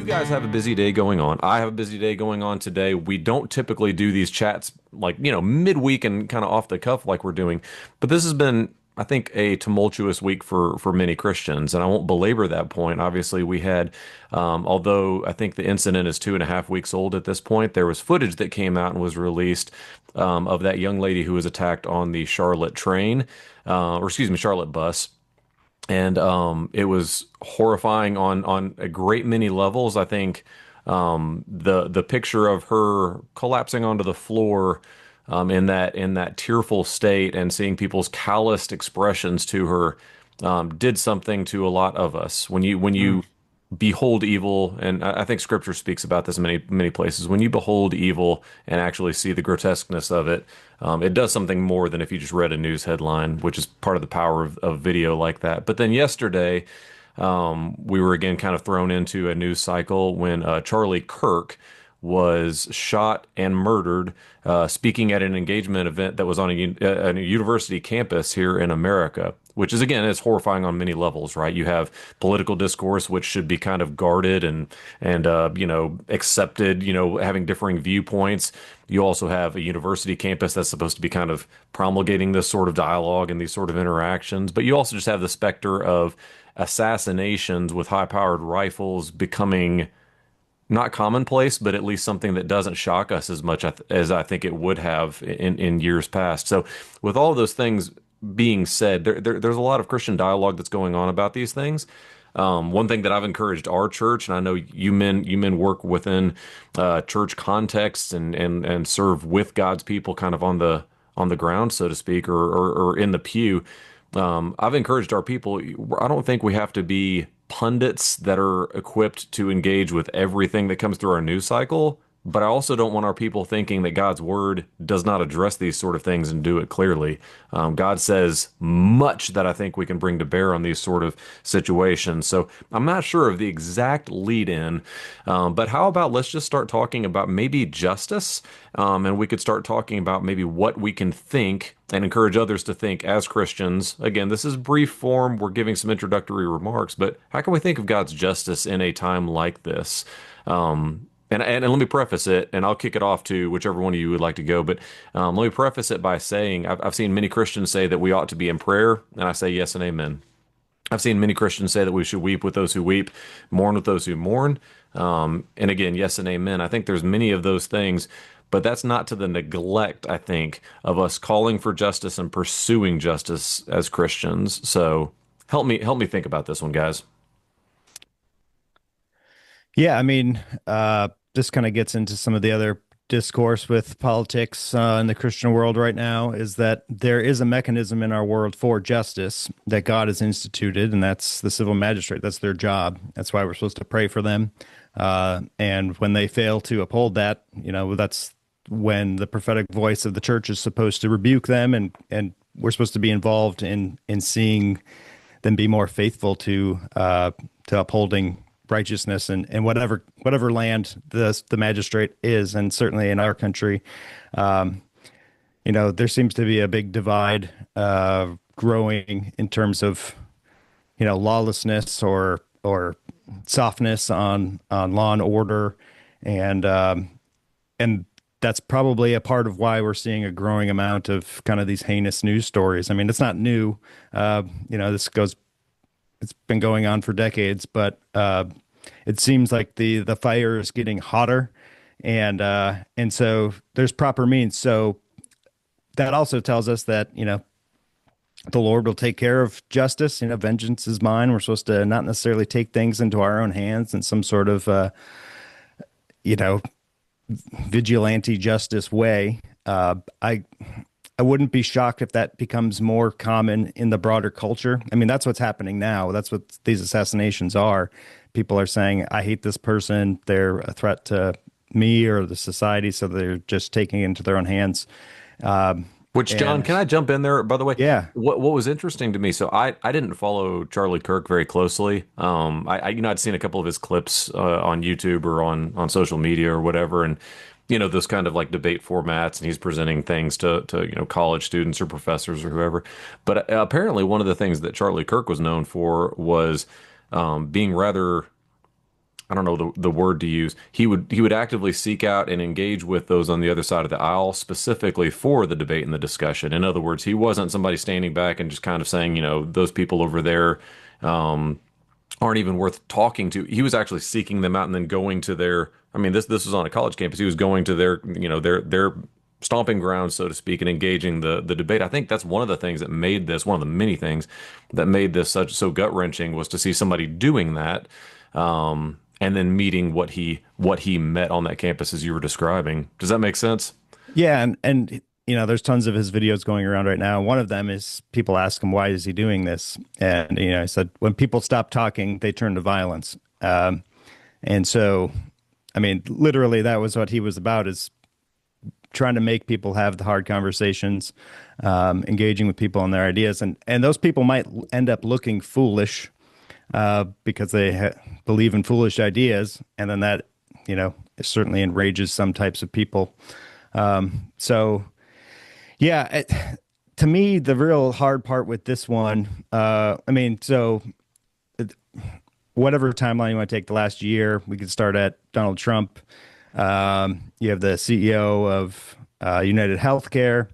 guys have a busy day going on. I have a busy day going on today. We don't typically do these chats like, midweek and kind of off the cuff like we're doing. But this has been, I think, a tumultuous week for many Christians. And I won't belabor that point. Obviously, we had, although I think the incident is 2.5 weeks old at this point, there was footage that came out and was released of that young lady who was attacked on the Charlotte train, or excuse me, Charlotte bus. And it was horrifying on a great many levels. I think the picture of her collapsing onto the floor in that tearful state and seeing people's calloused expressions to her did something to a lot of us. When you behold evil, and I think Scripture speaks about this in many places. When you behold evil and actually see the grotesqueness of it, it does something more than if you just read a news headline, which is part of the power of video like that. But then yesterday, we were again kind of thrown into a news cycle when Charlie Kirk was shot and murdered speaking at an engagement event that was on a university campus here in America, which is again is horrifying on many levels, right? You have political discourse, which should be kind of guarded and accepted, having differing viewpoints. You also have a university campus that's supposed to be kind of promulgating this sort of dialogue and these sort of interactions. But you also just have the specter of assassinations with high-powered rifles becoming not commonplace, but at least something that doesn't shock us as much as I think it would have in years past. So, with all those things being said, there's a lot of Christian dialogue that's going on about these things. One thing that I've encouraged our church, and I know you men work within church contexts and serve with God's people, kind of on the ground, so to speak, or in the pew. I've encouraged our people. I don't think we have to be pundits that are equipped to engage with everything that comes through our news cycle. But I also don't want our people thinking that God's word does not address these sort of things and do it clearly. God says much that I think we can bring to bear on these sort of situations. So I'm not sure of the exact lead in, but how about let's just start talking about maybe justice, and we could start talking about maybe what we can think and encourage others to think as Christians. Again, this is brief form. We're giving some introductory remarks, but how can we think of God's justice in a time like this? And let me preface it, and I'll kick it off to whichever one of you would like to go. But let me preface it by saying I've seen many Christians say that we ought to be in prayer, and I say yes and amen. I've seen many Christians say that we should weep with those who weep, mourn with those who mourn. And again, yes and amen. I think there's many of those things, but that's not to the neglect, I think, of us calling for justice and pursuing justice as Christians. So help me think about this one, guys. Yeah, I mean, this kind of gets into some of the other discourse with politics in the Christian world right now, is that there is a mechanism in our world for justice that God has instituted, and that's the civil magistrate. That's their job. That's why we're supposed to pray for them. And when they fail to uphold that, that's when the prophetic voice of the church is supposed to rebuke them, and we're supposed to be involved in seeing them be more faithful to upholding righteousness and whatever land the magistrate is. And certainly in our country, there seems to be a big divide growing in terms of lawlessness or softness on law and order, and that's probably a part of why we're seeing a growing amount of kind of these heinous news stories. I mean, it's not new. It's been going on for decades, but it seems like the fire is getting hotter, and so there's proper means. So that also tells us that the Lord will take care of justice. Vengeance is mine. We're supposed to not necessarily take things into our own hands in some sort of vigilante justice way. I wouldn't be shocked if that becomes more common in the broader culture. I mean, that's what's happening now. That's what these assassinations are. People are saying, I hate this person. They're a threat to me or the society. So they're just taking it into their own hands. Which, John, And can I jump in there, by the way? yeah, What was interesting to me, so I didn't follow Charlie Kirk very closely. I'd seen a couple of his clips on YouTube or on social media or whatever, and those kind of like debate formats, and he's presenting things to college students or professors or whoever. But apparently, one of the things that Charlie Kirk was known for was being rather I don't know the word to use. He would actively seek out and engage with those on the other side of the aisle specifically for the debate and the discussion. In other words, he wasn't somebody standing back and just kind of saying, those people over there um, aren't even worth talking to. He was actually seeking them out and then going to their. I mean, this was on a college campus. He was going to their stomping grounds, so to speak, and engaging the debate. I think that's one of the things that made this one of the many things that made this so gut wrenching was to see somebody doing that, and then meeting what he met on that campus as you were describing. Does that make sense? Yeah, and there's tons of his videos going around right now. One of them is people ask him why is he doing this, and I said when people stop talking, they turn to violence. And so, I mean, literally, that was what he was about: is trying to make people have the hard conversations, engaging with people on their ideas, and those people might end up looking foolish because they believe in foolish ideas, and then that it certainly enrages some types of people. So yeah, to me, the real hard part with this one, I mean, so whatever timeline you want to take, the last year, we could start at Donald Trump. You have the CEO of United Healthcare.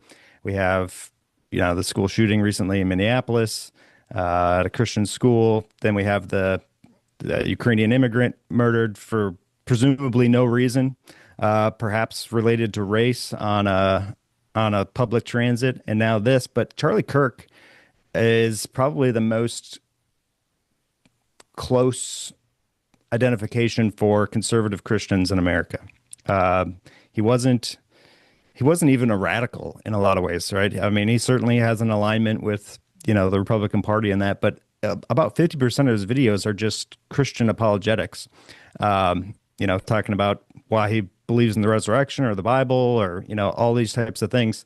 We have, the school shooting recently in Minneapolis at a Christian school. Then we have the Ukrainian immigrant murdered for presumably no reason, perhaps related to race on a public transit, and now this. But Charlie Kirk is probably the most close identification for conservative Christians in America. Uh, he wasn't he wasn't even a radical in a lot of ways, right? I mean, he certainly has an alignment with the Republican Party in that, but about 50% of his videos are just Christian apologetics. Talking about why he believes in the resurrection or the Bible or all these types of things.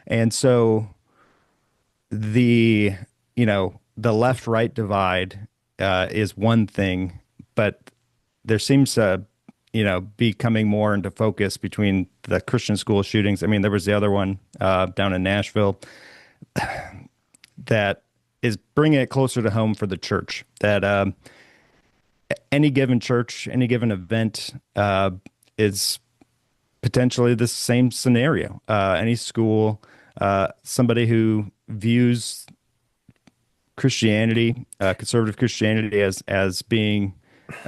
And so the the left right divide is one thing, but there seems to be coming more into focus between the Christian school shootings. I mean, there was the other one down in Nashville that is bringing it closer to home for the church. That any given church, any given event is potentially the same scenario. Any school, somebody who views Christianity, conservative Christianity, as being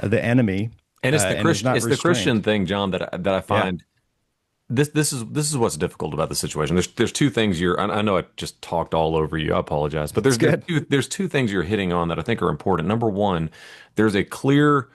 the enemy, And it's the and is Christian not it's the Christian restrained. thing, John, that I Yeah, find this is what's difficult about the situation. There's two things I know I just talked all over you. I apologize, but it's good. there's two things you're hitting on that I think are important. Number one, there's a clear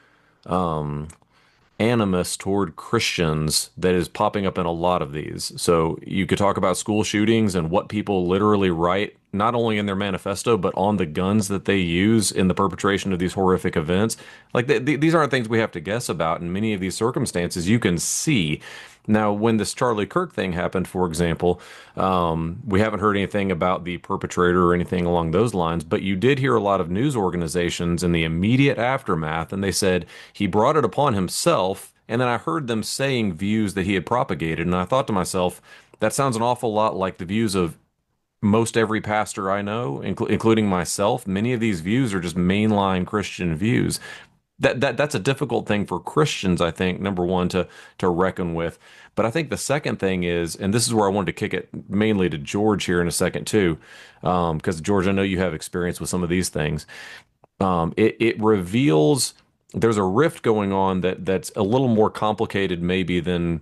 animus toward Christians that is popping up in a lot of these. So you could talk about school shootings and what people literally write, not only in their manifesto, but on the guns that they use in the perpetration of these horrific events. Like these aren't things we have to guess about. In many of these circumstances, you can see. Now, when this Charlie Kirk thing happened, for example, we haven't heard anything about the perpetrator or anything along those lines, but you did hear a lot of news organizations in the immediate aftermath, and they said he brought it upon himself. And then I heard them saying views that he had propagated, and I thought to myself, that sounds an awful lot like the views of most every pastor I know, including myself. Many of these views are just mainline Christian views. That's a difficult thing for Christians, I think, number one, to reckon with. But I think the second thing is, and this is where I wanted to kick it mainly to George here in a second too, because George, I know you have experience with some of these things. It reveals there's a rift going on that's a little more complicated maybe than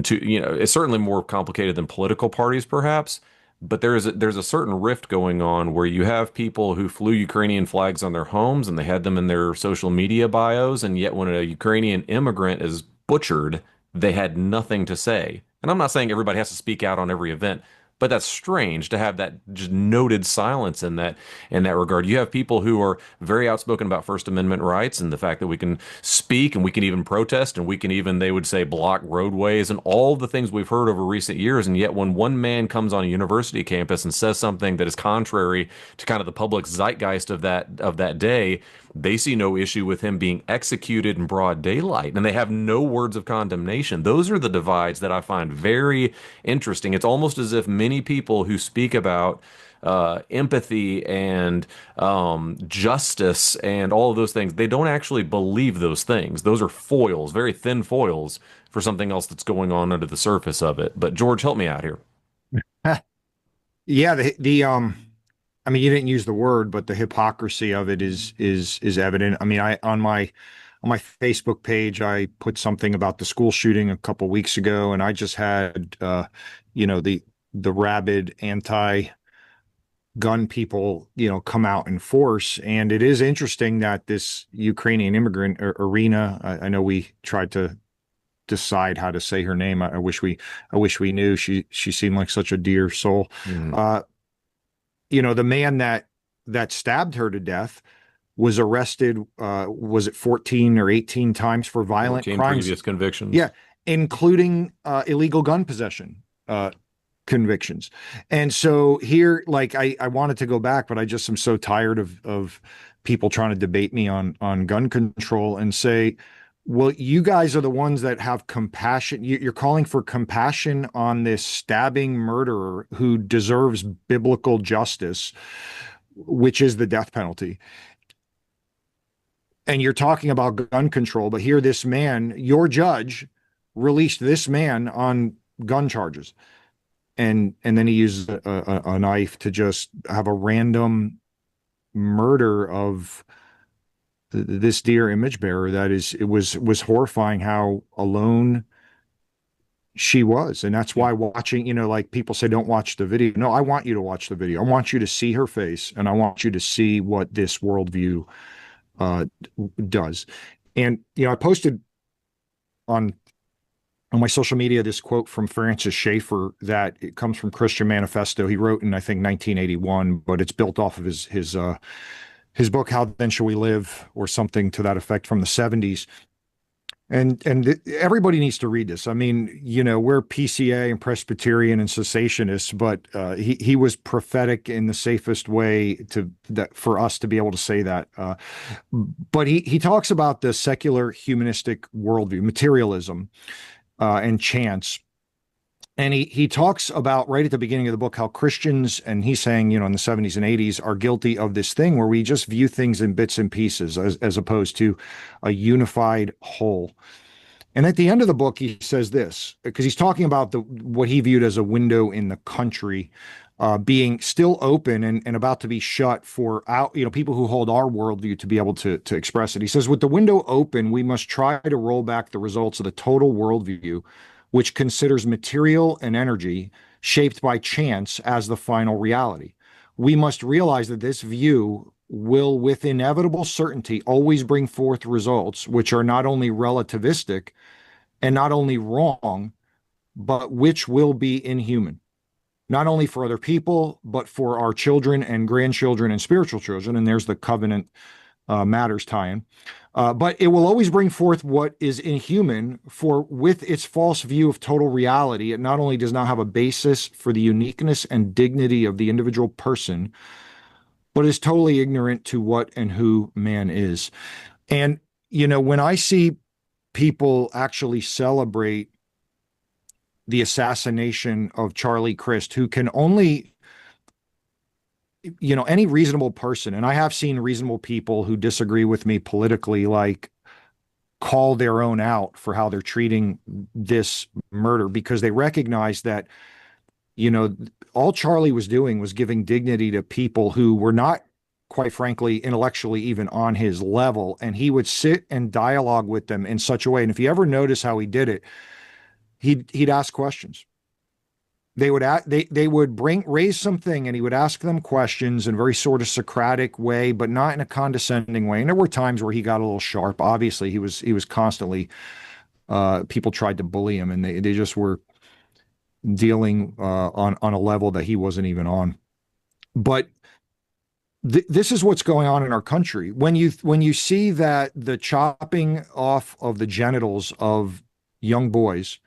two, it's certainly more complicated than political parties perhaps, but there's a certain rift going on where you have people who flew Ukrainian flags on their homes and they had them in their social media bios, and yet when a Ukrainian immigrant is butchered, they had nothing to say. And I'm not saying everybody has to speak out on every event, but that's strange to have that just noted silence in that regard. You have people who are very outspoken about First Amendment rights and the fact that we can speak and we can even protest and we can even, they would say, block roadways and all the things we've heard over recent years. And yet when one man comes on a university campus and says something that is contrary to kind of the public zeitgeist of that day, they see no issue with him being executed in broad daylight, and they have no words of condemnation. Those are the divides that I find very interesting. It's almost as if many people who speak about empathy and justice and all of those things. They don't actually believe those things. Those are foils, very thin foils for something else that's going on under the surface of it. But George, help me out here. Yeah, I mean, you didn't use the word, but the hypocrisy of it is evident. I mean, I on my Facebook page, I put something about the school shooting a couple weeks ago, and I just had the rabid anti-gun people, come out in force. And it is interesting that this Ukrainian immigrant, Iryna, I know we tried to decide how to say her name. I wish we knew. She seemed like such a dear soul. Mhm. Uh, the man that stabbed her to death was arrested, was it 14 or 18 times for violent 14 crimes? previous convictions. Yeah, including illegal gun possession convictions. And so here, like I wanted to go back, but I just am so tired of people trying to debate me on gun control and say, well, you guys are the ones that have compassion. You're calling for compassion on this stabbing murderer who deserves biblical justice, which is the death penalty. And you're talking about gun control, but here this man, your judge, released this man on gun charges. And then he used a knife to just have a random murder of this dear image bearer. It was horrifying how alone she was. And that's Yeah. why watching, like people say, don't watch the video. No, I want you to watch the video. I want you to see her face, and I want you to see what this worldview uh, does. And I posted on my social media this quote from Francis Schaeffer that it comes from Christian Manifesto. He wrote in, I think, 1981, but it's built off of his book How Then Shall We Live, or something to that effect, from the 70s. And everybody needs to read this. I mean, we're PCA and Presbyterian and cessationists, but he was prophetic in the safest way for us to be able to say that. But he talks about the secular humanistic worldview, materialism, and chance. And he talks about, right at the beginning of the book, how Christians, and he's saying, in the 70s and 80s, are guilty of this thing where we just view things in bits and pieces as opposed to a unified whole. And at the end of the book, he says this, because he's talking about what he viewed as a window in the country being still open and about to be shut for people who hold our worldview to be able to express it. He says, with the window open, we must try to roll back the results of the total worldview, which considers material and energy shaped by chance as the final reality. We must realize that this view will, with inevitable certainty, always bring forth results which are not only relativistic and not only wrong, but which will be inhuman, not only for other people, but for our children and grandchildren and spiritual children. And there's the covenant matters tie-in. But it will always bring forth what is inhuman, for with its false view of total reality, it not only does not have a basis for the uniqueness and dignity of the individual person, but is totally ignorant to what and who man is. And, when I see people actually celebrate the assassination of Charlie Kirk, who can only, any reasonable person, and I have seen reasonable people who disagree with me politically, like, call their own out for how they're treating this murder, because they recognize that, all Charlie was doing was giving dignity to people who were not, quite frankly, intellectually even on his level. And he would sit and dialogue with them in such a way. And if you ever notice how he did it, he'd ask questions. They would raise something, and he would ask them questions in a very sort of Socratic way, but not in a condescending way. And there were times where he got a little sharp. Obviously, he was constantly people tried to bully him, and they just were dealing on a level that he wasn't even on. But this is what's going on in our country. When you see that the chopping off of the genitals of young boys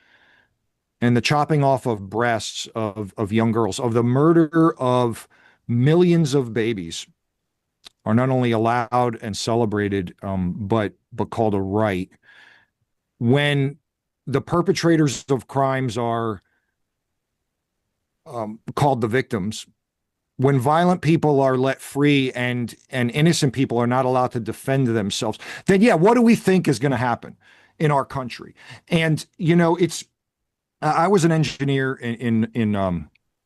and the chopping off of breasts of young girls, of the murder of millions of babies, are not only allowed and celebrated, but called a right. When the perpetrators of crimes are called the victims, when violent people are let free and innocent people are not allowed to defend themselves, then yeah, what do we think is going to happen in our country? And it's I was an engineer in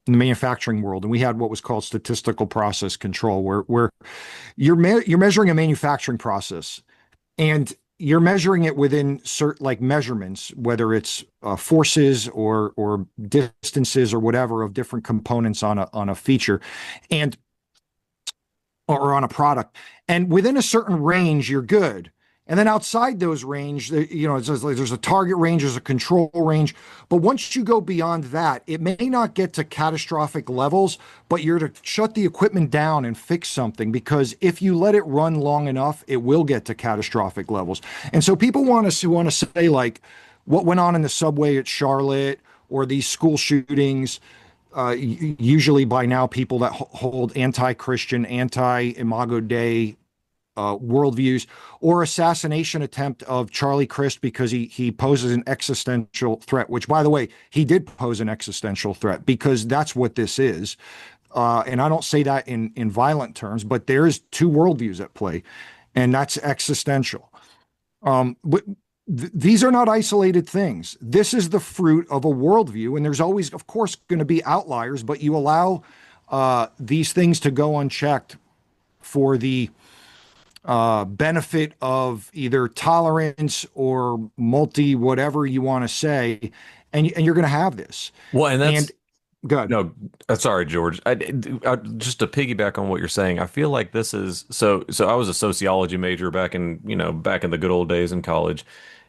the manufacturing world, and we had what was called statistical process control, where you're measuring a manufacturing process, and you're measuring it within certain like measurements, whether it's forces or distances or whatever of different components on a feature, and or on a product. And within a certain range, you're good. And then outside those range, it's like there's a target range, there's a control range. But once you go beyond that, it may not get to catastrophic levels, but you're to shut the equipment down and fix something, because if you let it run long enough, it will get to catastrophic levels. And so people want to say like what went on in the subway at Charlotte or these school shootings, usually by now people that hold anti-Christian, anti-Imago Dei worldviews, or assassination attempt of Charlie Kirk because he poses an existential threat, which, by the way, he did pose an existential threat, because that's what this is. And I don't say that in violent terms, but there's two worldviews at play, and that's existential. But these are not isolated things. This is the fruit of a worldview, and there's always, of course, going to be outliers, but you allow these things to go unchecked for the benefit of either tolerance or multi whatever you want to say, and you're going to have this. Well, and And that's good. no, sorry, George. Just to piggyback on what you're saying, I feel like this is so. So I was a sociology major back in the good old days in college,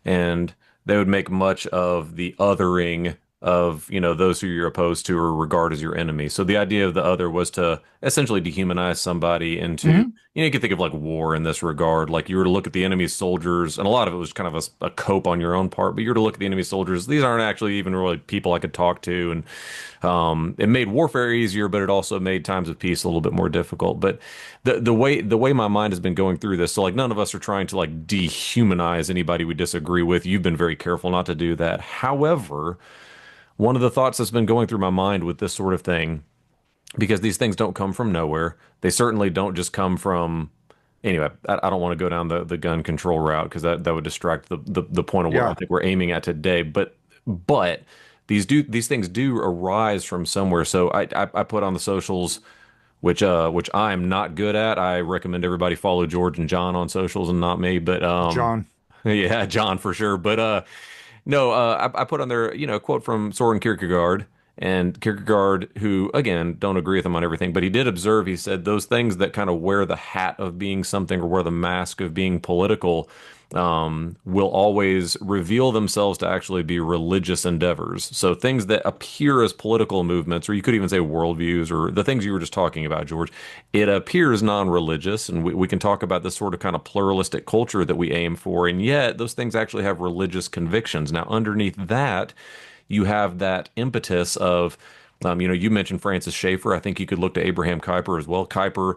and they would make much of the othering of those who you're opposed to or regard as your enemy. So the idea of the other was to essentially dehumanize somebody into Mhm. you can think of like war in this regard. Like you were to look at the enemy's soldiers, and a lot of it was kind of a cope on your own part, but you were to look at the enemy's soldiers. These aren't actually even really people I could talk to, and it made warfare easier, but it also made times of peace a little bit more difficult. But the way my mind has been going through this, so like none of us are trying to like dehumanize anybody we disagree with. You've been very careful not to do that. However, one of the thoughts that's been going through my mind with this sort of thing, because these things don't come from nowhere. They certainly don't just come from. Anyway, I don't want to go down the gun control route because that would distract the point of what I Yeah. think we're aiming at today. But these things do arise from somewhere. So I put on the socials, which I'm not good at. I recommend everybody follow George and John on socials and not me. But John. yeah, John for sure. But no, I put on there, a quote from Soren Kierkegaard. And Kierkegaard, who, again, don't agree with him on everything, but he did observe, he said, those things that kind of wear the hat of being something or wear the mask of being political will always reveal themselves to actually be religious endeavors. So things that appear as political movements, or you could even say worldviews, or the things you were just talking about, George, it appears non-religious. And we can talk about this sort of kind of pluralistic culture that we aim for. And yet those things actually have religious convictions. Now, underneath that, you have that impetus of, you mentioned Francis Schaeffer. I think you could look to Abraham Kuyper as well. Kuyper,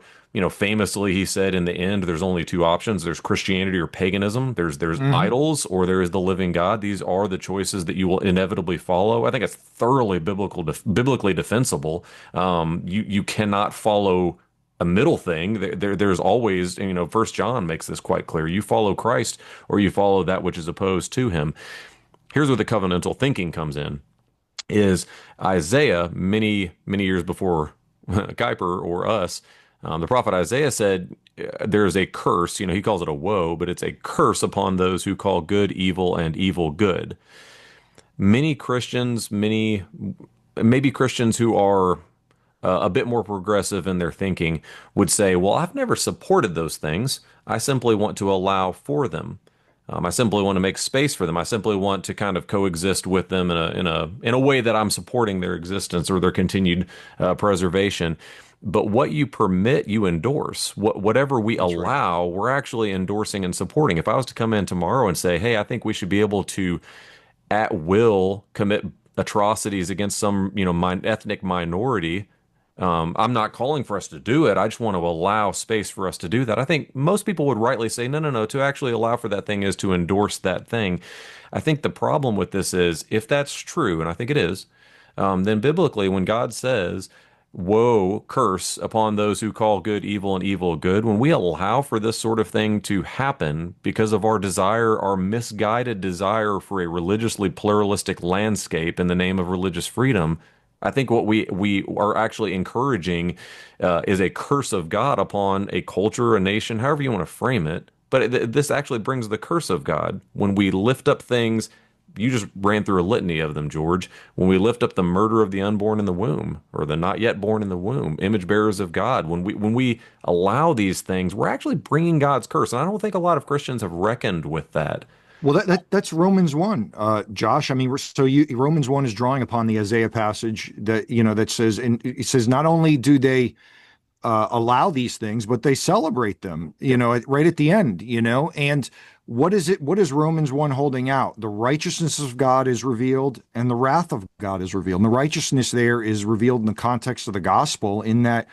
famously he said, in the end, there's only two options. There's Christianity or paganism. There's Hmm. idols, or there is the living God. These are the choices that you will inevitably follow. I think it's thoroughly biblically defensible. You cannot follow a middle thing. There's always, First John makes this quite clear. You follow Christ, or you follow that which is opposed to him. Here's where the covenantal thinking comes in, is Isaiah, many, many years before Kuyper or us, the prophet Isaiah said, there's a curse, he calls it a woe, but it's a curse upon those who call good evil and evil good. Many Christians, maybe Christians who are a bit more progressive in their thinking would say, well, I've never supported those things. I simply want to allow for them. I simply want to make space for them. I simply want to kind of coexist with them in a way that I'm supporting their existence or their continued preservation. But what you permit, you endorse. Whatever we That's right. allow, we're actually endorsing and supporting. If I was to come in tomorrow and say, "Hey, I think we should be able to, at will, commit atrocities against some, ethnic minority," I'm not calling for us to do it. I just want to allow space for us to do that. I think most people would rightly say, no, no, no. To actually allow for that thing is to endorse that thing. I think the problem with this is, if that's true, and I think it is, then biblically, when God says, woe, curse upon those who call good evil and evil good. When we allow for this sort of thing to happen because of our desire, our misguided desire for a religiously pluralistic landscape in the name of religious freedom, I think what we are actually encouraging is a curse of God upon a culture, a nation, however you want to frame it. But this actually brings the curse of God when we lift up things. You just ran through a litany of them, George. When we lift up the murder of the unborn in the womb, or the not yet born in the womb, image bearers of God, when we allow these things, we're actually bringing God's curse. And I don't think a lot of Christians have reckoned with that. Well, that's Romans 1, Josh. I mean, Romans 1 is drawing upon the Isaiah passage that, that says, and it says, not only do they allow these things, but they celebrate them, right at the end, and what is it? What is Romans 1 holding out? The righteousness of God is revealed and the wrath of God is revealed. And the righteousness there is revealed in the context of the gospel, in that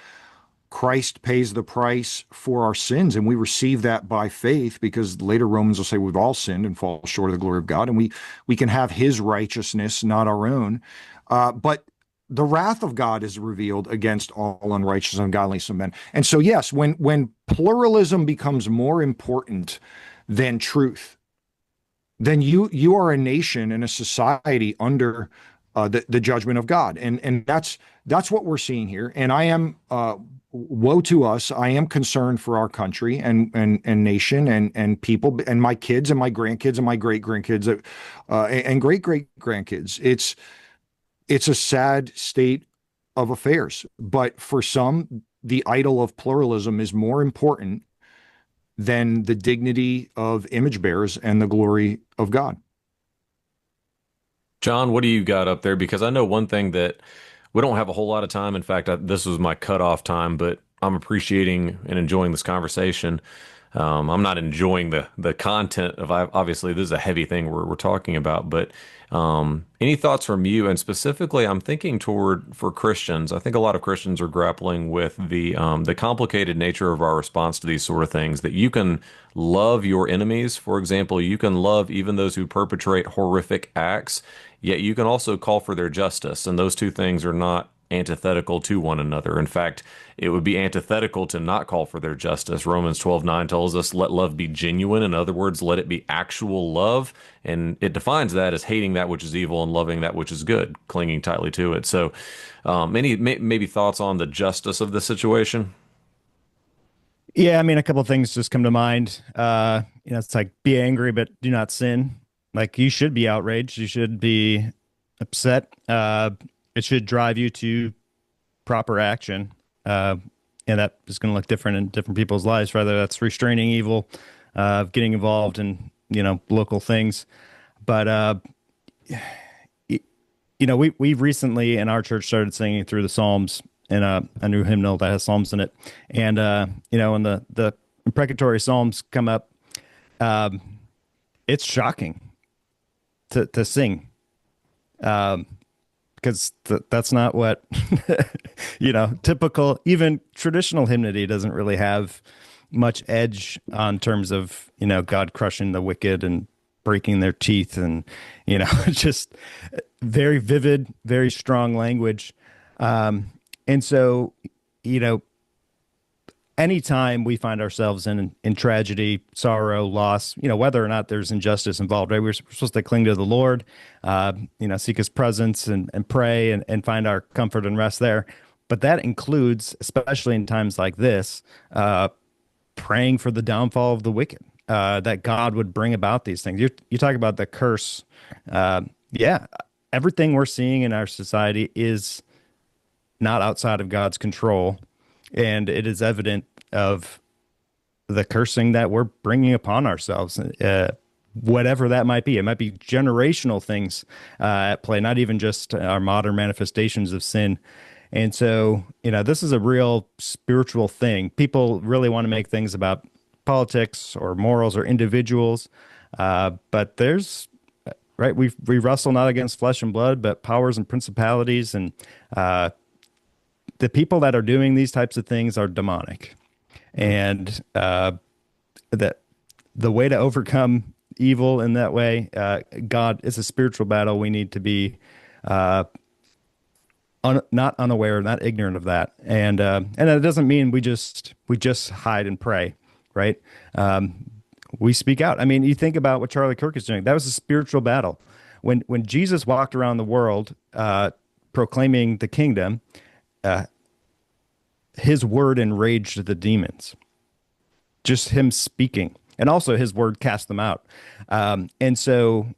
Christ pays the price for our sins, and we receive that by faith, because later Romans will say we've all sinned and fall short of the glory of God, and we can have his righteousness, not our own. But the wrath of God is revealed against all unrighteous and ungodliness of men. And so, yes, when pluralism becomes more important than truth, then you are a nation and a society under the judgment of God, and that's what we're seeing here. And I am woe to us. I am concerned for our country and nation and people and my kids and my grandkids and my great grandkids and great great grandkids. It's a sad state of affairs, but for some, the idol of pluralism is more important than the dignity of image bearers and the glory of God. John, what do you got up there? Because I know one thing that we don't have a whole lot of time. In fact, this was my cutoff time, but I'm appreciating and enjoying this conversation. I'm not enjoying the content of, obviously this is a heavy thing we're talking about, but any thoughts from you? And specifically, I'm thinking toward for Christians. I think a lot of Christians are grappling with the complicated nature of our response to these sort of things. That you can love your enemies, for example, you can love even those who perpetrate horrific acts, yet you can also call for their justice, and those two things are not antithetical to one another. In fact, it would be antithetical to not call for their justice. Romans 12:9 tells us, let love be genuine. In other words, let it be actual love. And it defines that as hating that which is evil and loving that which is good, clinging tightly to it. So, maybe thoughts on the justice of the situation? Yeah, I mean, a couple of things just come to mind. It's like be angry, but do not sin. Like you should be outraged. You should be upset. It should drive you to proper action. And that is going to look different in different people's lives, whether that's restraining evil, getting involved in, local things. But, we've recently in our church started singing through the Psalms in a new hymnal that has Psalms in it. And, when the imprecatory Psalms come up, it's shocking to sing. Because that's not what, typical, even traditional hymnody doesn't really have much edge on terms of, God crushing the wicked and breaking their teeth and, just very vivid, very strong language. And so, anytime we find ourselves in tragedy, sorrow, loss, whether or not there's injustice involved, right? We're supposed to cling to the Lord, seek his presence and pray and find our comfort and rest there. But that includes, especially in times like this, praying for the downfall of the wicked, that God would bring about these things. You talk about the curse. Yeah, everything we're seeing in our society is not outside of God's control. And it is evident of the cursing that we're bringing upon ourselves, whatever that might be. It might be generational things at play, not even just our modern manifestations of sin. And so, this is a real spiritual thing. People really want to make things about politics or morals or individuals. But there's, right, we wrestle not against flesh and blood, but powers and principalities. And the people that are doing these types of things are demonic. And that the way to overcome evil in that way, God, is a spiritual battle. We need to be, not unaware, not ignorant of that. And it doesn't mean we just hide and pray, right? We speak out. I mean, you think about what Charlie Kirk is doing. That was a spiritual battle. When Jesus walked around the world proclaiming the kingdom, uh, his word enraged the demons. Just him speaking, and also his word cast them out. And so,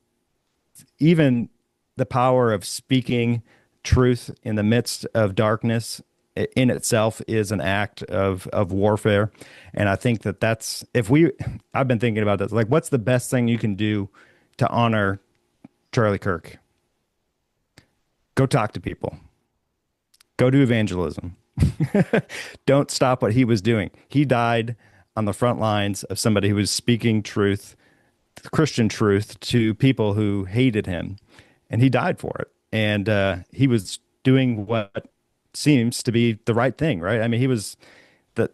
even the power of speaking truth in the midst of darkness in itself is an act of warfare. And I think that that's if we I've been thinking about this, like, what's the best thing you can do to honor Charlie Kirk? Go talk to people. Go do evangelism. Don't stop what he was doing. He died on the front lines of somebody who was speaking truth, Christian truth, to people who hated him, and he died for it. And he was doing what seems to be the right thing, right? I mean, he was the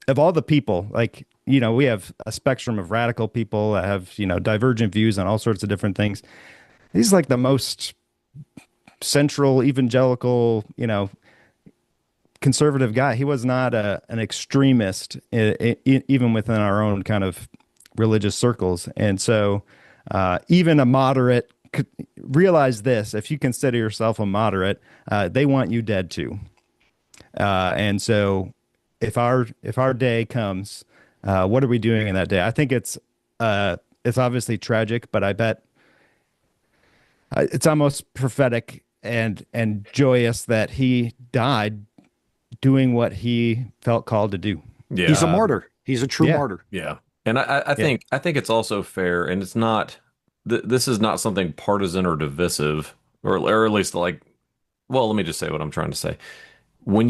of all the people, like, we have a spectrum of radical people that have, divergent views on all sorts of different things. He's like the most central evangelical, conservative guy. He was not an extremist, even within our own kind of religious circles. And so, even a moderate could realize this: if you consider yourself a moderate, they want you dead too. And so, if our day comes, what are we doing in that day? I think it's obviously tragic, but I bet it's almost prophetic and joyous that he died doing what he felt called to do. Yeah. He's a martyr. He's a true Yeah. martyr. Yeah. And I Yeah. think it's also fair, and it's not this is not something partisan or divisive, or at least like, well, let me just say what I'm trying to say. When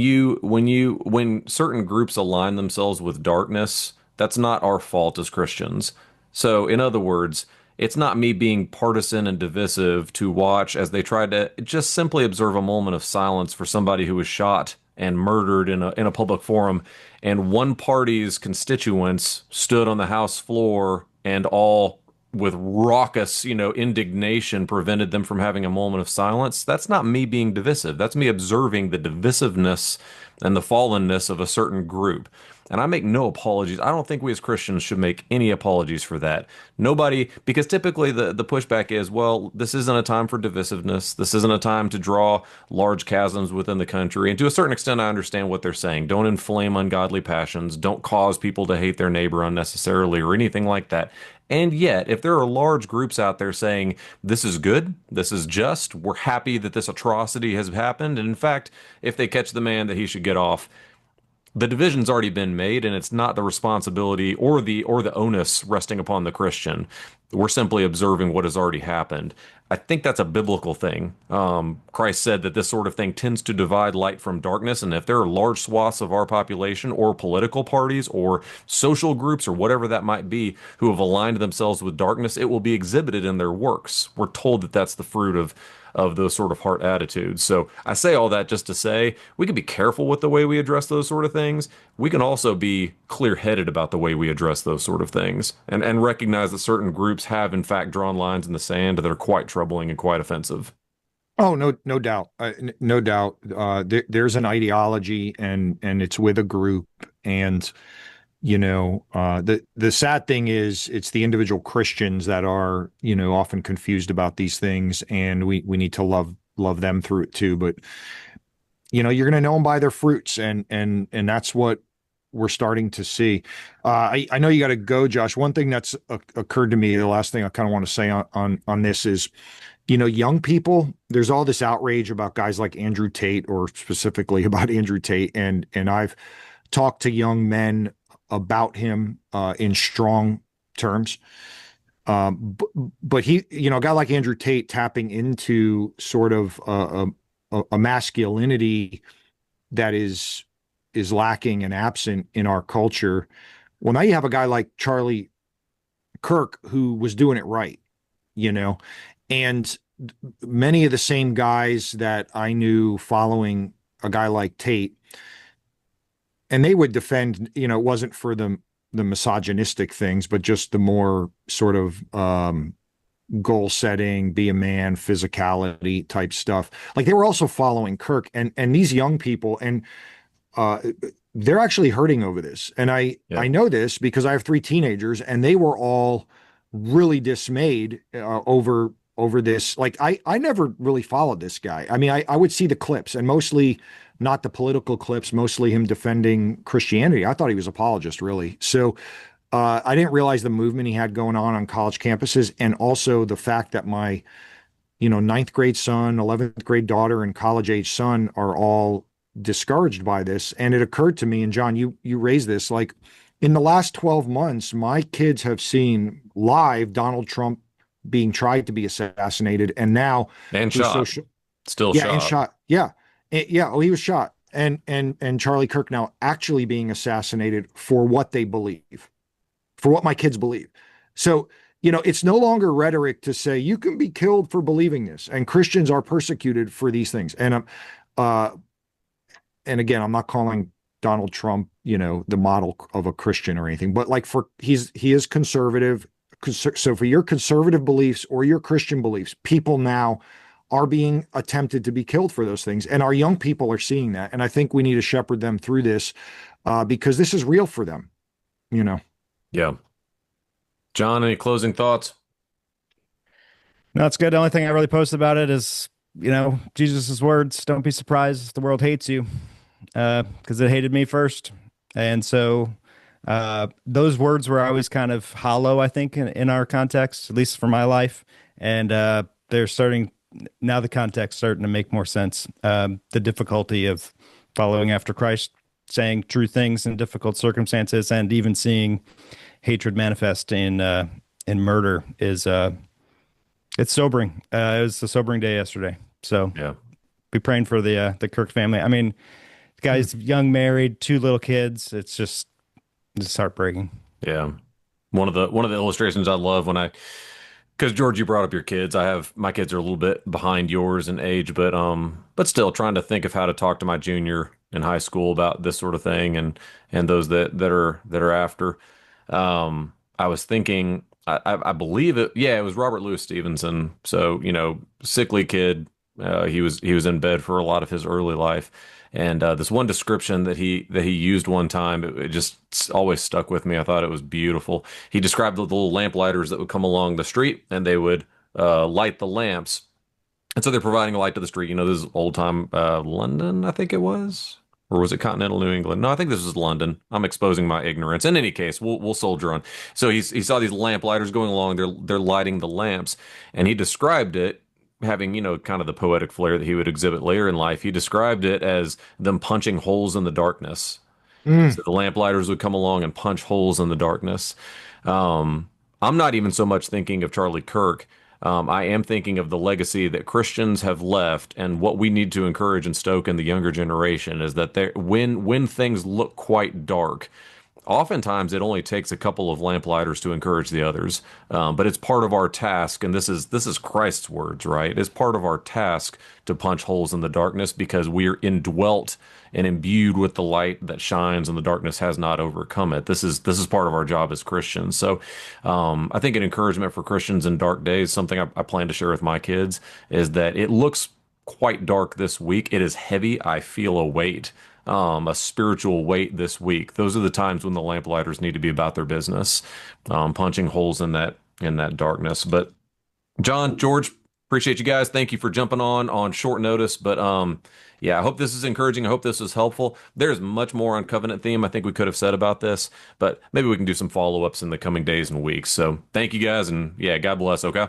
certain groups align themselves with darkness, that's not our fault as Christians. So, in other words, it's not me being partisan and divisive to watch as they try to just simply observe a moment of silence for somebody who was shot and murdered in a public forum, and one party's constituents stood on the House floor and all with raucous, indignation prevented them from having a moment of silence. That's not me being divisive. That's me observing the divisiveness and the fallenness of a certain group. And I make no apologies. I don't think we as Christians should make any apologies for that. Nobody, because typically the pushback is, well, this isn't a time for divisiveness. This isn't a time to draw large chasms within the country. And to a certain extent, I understand what they're saying. Don't inflame ungodly passions. Don't cause people to hate their neighbor unnecessarily or anything like that. And yet, if there are large groups out there saying, this is good, this is just, we're happy that this atrocity has happened, and in fact, if they catch the man, that he should get off, the division's already been made, and it's not the responsibility or the onus resting upon the Christian. We're simply observing what has already happened. I think that's a biblical thing. Christ said that this sort of thing tends to divide light from darkness, and if there are large swaths of our population or political parties or social groups or whatever that might be who have aligned themselves with darkness, it will be exhibited in their works. We're told that that's the fruit of those sort of heart attitudes. So I say all that just to say we can be careful with the way we address those sort of things. We can also be clear-headed about the way we address those sort of things, and recognize that certain groups have in fact drawn lines in the sand that are quite troubling and quite offensive. Oh, no doubt. No doubt. There's an ideology, and it's with a group. And the sad thing is it's the individual Christians that are, often confused about these things, and we need to love them through it too. But you're going to know them by their fruits, and that's what we're starting to see. I know you got to go, Josh. One thing that's occurred to me, the last thing I kind of want to say on this is, young people, there's all this outrage about guys like Andrew Tate, or specifically about Andrew Tate, and I've talked to young men about him in strong terms. But he, a guy like Andrew Tate tapping into sort of a masculinity that is lacking and absent in our culture. Well, now you have a guy like Charlie Kirk who was doing it right, and many of the same guys that I knew following a guy like Tate, and they would defend, it wasn't for the misogynistic things, but just the more sort of goal setting, be a man, physicality type stuff. Like they were also following Kirk and these young people, and uh, they're actually hurting over this. And Yeah. I know this because I have three teenagers, and they were all really dismayed over this. Like I never really followed this guy. I mean, I would see the clips, and mostly not the political clips, mostly him defending Christianity. I thought he was apologist, really. So I didn't realize the movement he had going on college campuses, and also the fact that my, ninth grade son, 11th grade daughter, and college age son are all discouraged by this. And it occurred to me, and John, you raised this, like in the last 12 months, my kids have seen live Donald Trump being tried to be assassinated, and now And through shot. social, Still yeah, and shot. shot, yeah. Yeah, oh, he was shot, and Charlie Kirk now actually being assassinated for what they believe, for what my kids believe. So, it's no longer rhetoric to say you can be killed for believing this, and Christians are persecuted for these things. Uh, and again, I'm not calling Donald Trump, the model of a Christian or anything, but like he is conservative. So for your conservative beliefs or your Christian beliefs, people now are being attempted to be killed for those things, and our young people are seeing that. And I think we need to shepherd them through this because this is real for them. You know. Yeah. John, any closing thoughts? No, it's good. The only thing I really post about it is, Jesus' words, don't be surprised if the world hates you, because it hated me first. And so those words were always kind of hollow, I think, in our context, at least for my life. And they're starting, now the context starting to make more sense. The difficulty of following after Christ, saying true things in difficult circumstances, and even seeing hatred manifest in murder is it's sobering. It was a sobering day yesterday. So Yeah. be praying for the Kirk family. I mean, the guy's young, married, two little kids. It's just heartbreaking. Yeah. One of the illustrations I love because George, you brought up your kids. My kids are a little bit behind yours in age, but still trying to think of how to talk to my junior in high school about this sort of thing and those that are after. I was thinking, I believe it. Yeah, it was Robert Louis Stevenson. So, sickly kid. He was in bed for a lot of his early life, and this one description that he used one time, it just always stuck with me. I thought it was beautiful. He described the little lamplighters that would come along the street, and they would light the lamps, and so they're providing a light to the street. This is old time London, I think it was. Or was it continental New England? No, I think this was London. I'm exposing my ignorance. In any case, we'll soldier on. So he saw these lamplighters going along. They're lighting the lamps, and he described it having kind of the poetic flair that he would exhibit later in life. He described it as them punching holes in the darkness. Mm. So the lamplighters would come along and punch holes in the darkness. I'm not even so much thinking of Charlie Kirk. I am thinking of the legacy that Christians have left, and what we need to encourage and stoke in the younger generation is that when things look quite dark, oftentimes it only takes a couple of lamplighters to encourage the others. But it's part of our task, and this is Christ's words, right? It's part of our task to punch holes in the darkness because we're indwelt and imbued with the light that shines, and the darkness has not overcome it. This is part of our job as Christians. So I think an encouragement for Christians in dark days, something I plan to share with my kids, is that it looks quite dark this week. It is heavy. I feel a weight, a spiritual weight this week. Those are the times when the lamplighters need to be about their business, punching holes in that darkness. But John, George, appreciate you guys. Thank you for jumping on short notice. But yeah, I hope this is encouraging. I hope this was helpful. There's much more on covenant theme I think we could have said about this, but maybe we can do some follow-ups in the coming days and weeks. So thank you guys, and yeah, God bless. Okay.